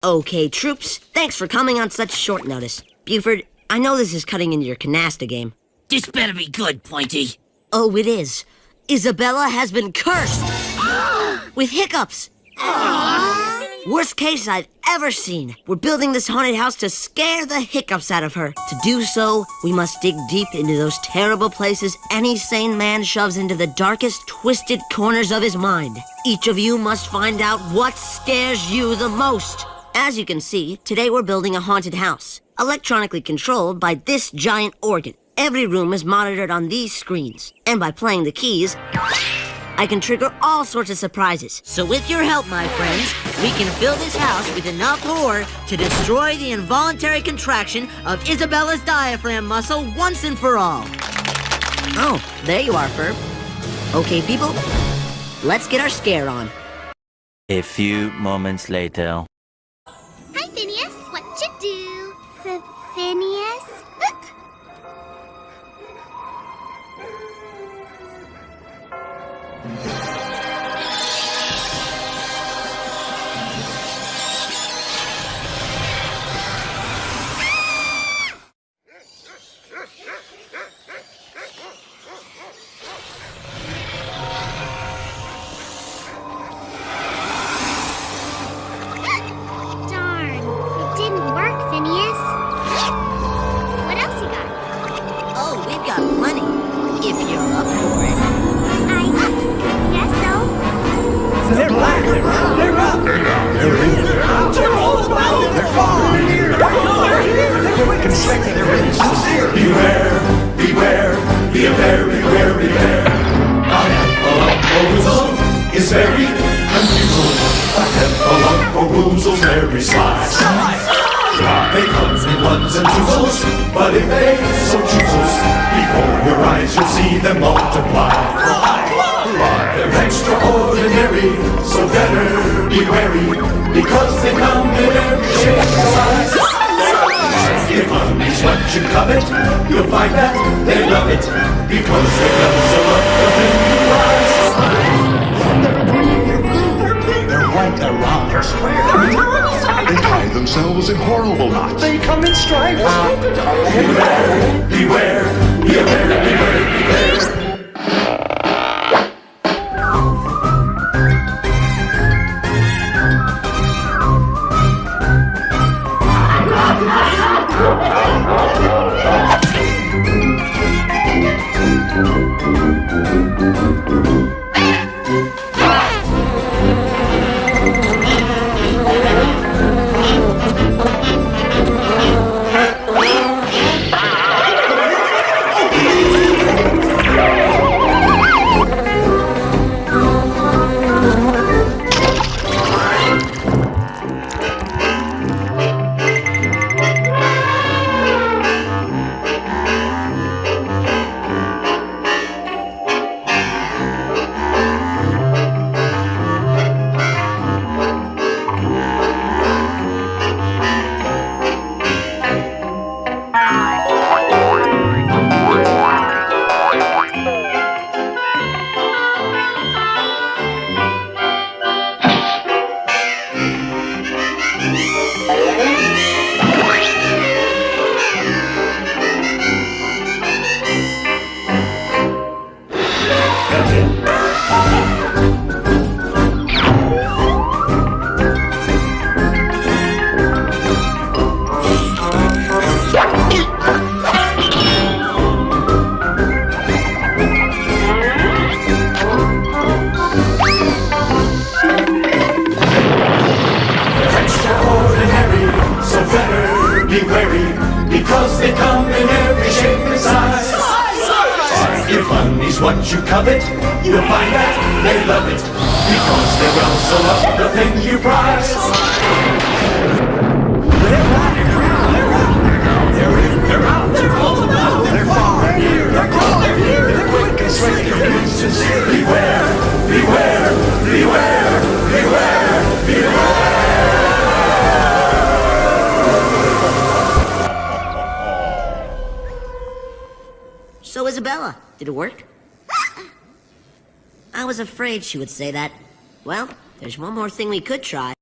Okay, troops, thanks for coming on such short notice. Buford, I know this is cutting into your canasta game. This better be good, Pointy. Oh, it is. Isabella has been cursed! With hiccups! Worst case I've ever seen. We're building this haunted house to scare the hiccups out of her. To do so, we must dig deep into those terrible places any sane man shoves into the darkest, twisted corners of his mind. Each of you must find out what scares you the most. As you can see, today we're building a haunted house, electronically controlled by this giant organ. Every room is monitored on these screens, and by playing the keys, I can trigger all sorts of surprises. So with your help, my friends, we can fill this house with enough horror to destroy the involuntary contraction of Isabella's diaphragm muscle once and for all. Oh, there you are, Ferb. Okay, people, let's get our scare on. A few moments later. Hi, Phineas. What you do? Phineas? Darn, it didn't work, Phineas. What else you got? Oh, we've got plenty, if you're up for it. I guess so. They're black. They're up. They're in. They're out. They're all about. They're far. They're here. They're here. They're quick and slick. They're really sincere. Beware, beware, beware, beware, beware. A heffalump-o-woozle is very unusual. A heffalump-o-woozle's very sly. They come in ones and twosles, but if they so chooses, before your eyes you'll see them multiply. They're extraordinary, so better be wary, because they come in every shape and size. If money's what you covet, you'll find that they love it, because they guzzle up the thing you prize. They're green. They're blue. They're pink. They're white. They're round. They're square. They tie themselves in horrible knots. They come in stripes. Beware, beware, beware, beware, beware. Be wary, because they come in every shape and size. If money's what you covet, you'll find that they love it, because they guzzle up the thing you prize. They're black. They're out. They're in. They're out. They're all about. They're far. They're here. They're gone. They're here. They're quick and slick. They're really sincere. Beware, beware, beware, beware, beware. So, Isabella, did it work? I was afraid she would say that. Well, there's one more thing we could try.